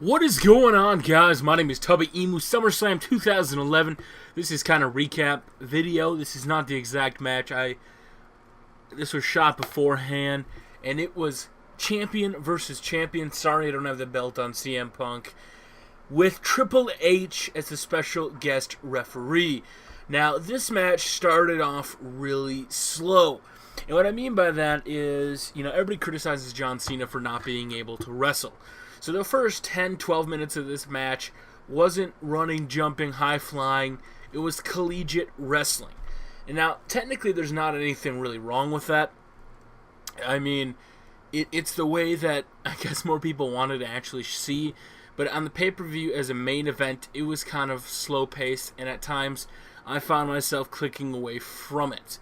What is going on, guys? My name is Tubby Emu, SummerSlam 2011. This is kind of recap video. This is not the exact match. This was shot beforehand, and it was champion versus champion. Sorry I don't have the belt on CM Punk, with Triple H as the special guest referee. Now, this match started off really slow. And what I mean by that is, everybody criticizes John Cena for not being able to wrestle. So the first 10-12 minutes of this match wasn't running, jumping, high-flying. It was collegiate wrestling. And now, technically, there's not anything really wrong with that. I mean, it's the way that I guess more people wanted to actually see. But on the pay-per-view as a main event, it was kind of slow-paced, and at times I found myself clicking away from it.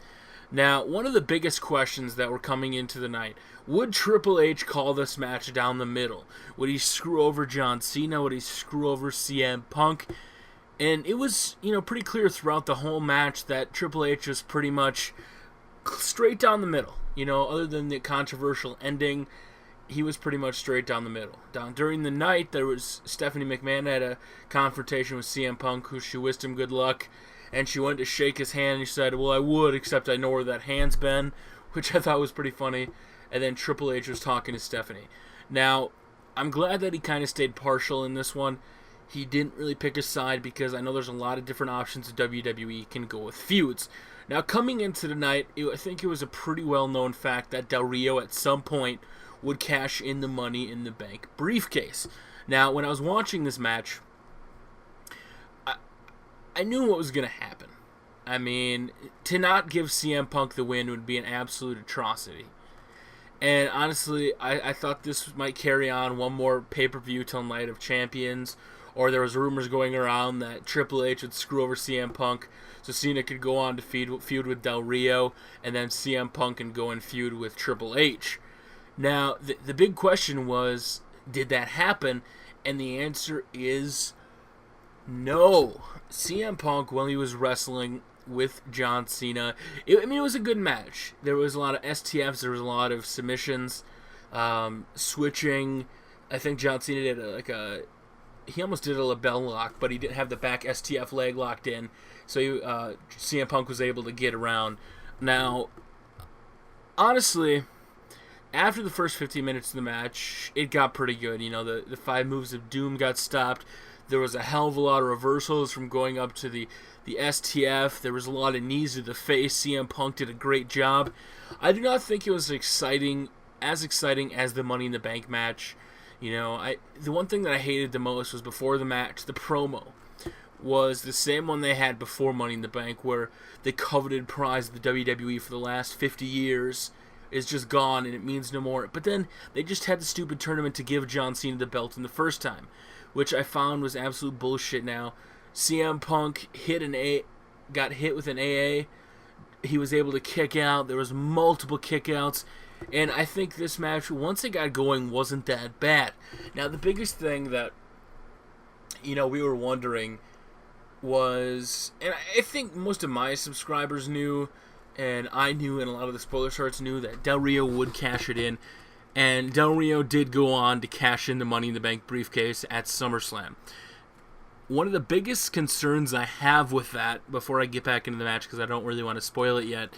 Now, one of the biggest questions that were coming into the night, would Triple H call this match down the middle? Would he screw over John Cena? Would he screw over CM Punk? And it was, pretty clear throughout the whole match that Triple H was pretty much straight down the middle. Other than the controversial ending, he was pretty much straight down the middle. During the night, there was Stephanie McMahon had a confrontation with CM Punk, who she wished him good luck. And she went to shake his hand, and he said, well, I would, except I know where that hand's been, which I thought was pretty funny. And then Triple H was talking to Stephanie. Now, I'm glad that he kind of stayed partial in this one. He didn't really pick a side, because I know there's a lot of different options that WWE can go with feuds. Now, coming into the night, I think it was a pretty well-known fact that Del Rio at some point would cash in the Money in the Bank briefcase. Now, when I was watching this match, I knew what was going to happen. I mean, to not give CM Punk the win would be an absolute atrocity. And honestly, I thought this might carry on one more pay-per-view till Night of Champions. Or there was rumors going around that Triple H would screw over CM Punk so Cena could go on to feud with Del Rio, and then CM Punk can go and feud with Triple H. Now, the big question was, did that happen? And the answer is no. CM Punk, when he was wrestling with John Cena, it was a good match. There was a lot of STFs, there was a lot of submissions, switching. I think John Cena did he almost did a label lock, but he didn't have the back STF leg locked in, so CM Punk was able to get around. Now, honestly, after the first 15 minutes of the match, it got pretty good. The 5 moves of doom got stopped. There was a hell of a lot of reversals from going up to the STF. There was a lot of knees to the face. CM Punk did a great job. I do not think it was as exciting as the Money in the Bank match. The one thing that I hated the most was before the match, the promo was the same one they had before Money in the Bank, where the coveted prize of the WWE for the last 50 years is just gone and it means no more. But then they just had the stupid tournament to give John Cena the belt in the first time, which I found was absolute bullshit. Now, CM Punk got hit with an AA. He was able to kick out. There was multiple kickouts. And I think this match, once it got going, wasn't that bad. Now, the biggest thing that, we were wondering was, and I think most of my subscribers knew, and I knew, and a lot of the spoiler charts knew, that Del Rio would cash it in. And Del Rio did go on to cash in the Money in the Bank briefcase at SummerSlam. One of the biggest concerns I have with that, before I get back into the match, because I don't really want to spoil it yet,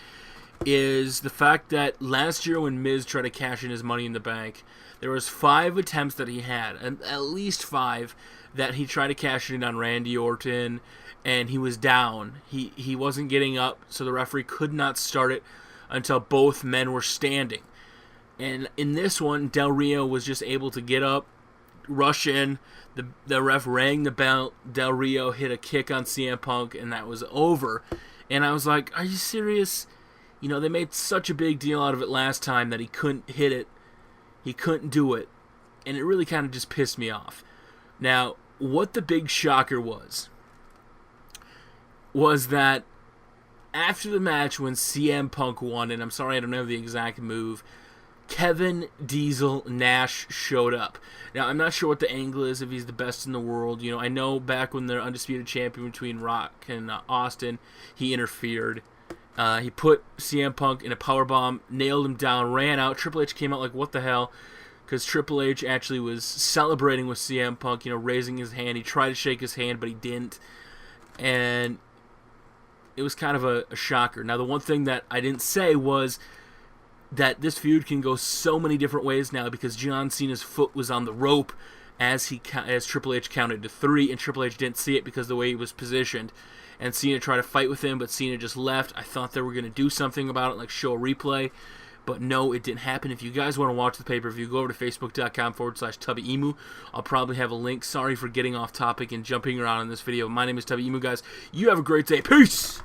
is the fact that last year when Miz tried to cash in his Money in the Bank, there was 5 attempts that he had, and at least 5, that he tried to cash in on Randy Orton, and he was down. He wasn't getting up, so the referee could not start it until both men were standing. And in this one, Del Rio was just able to get up, rush in. The ref rang the bell. Del Rio hit a kick on CM Punk, and that was over. And I was like, are you serious? They made such a big deal out of it last time that he couldn't hit it. He couldn't do it. And it really kind of just pissed me off. Now, what the big shocker was that after the match when CM Punk won, and I'm sorry I don't know the exact move, Kevin Diesel Nash showed up. Now, I'm not sure what the angle is, if he's the best in the world. I know back when they're undisputed champion between Rock and Austin, he interfered. He put CM Punk in a powerbomb, nailed him down, ran out. Triple H came out like, what the hell? because Triple H actually was celebrating with CM Punk, raising his hand. He tried to shake his hand, but he didn't. And it was kind of a shocker. Now, the one thing that I didn't say was that this feud can go so many different ways now because John Cena's foot was on the rope as Triple H counted to 3, and Triple H didn't see it because of the way he was positioned. And Cena tried to fight with him, but Cena just left. I thought they were going to do something about it, like show a replay. But no, it didn't happen. If you guys want to watch the pay-per-view, go over to facebook.com/TubbyEmu. I'll probably have a link. Sorry for getting off topic and jumping around in this video. My name is Tubby Emu, guys. You have a great day. Peace!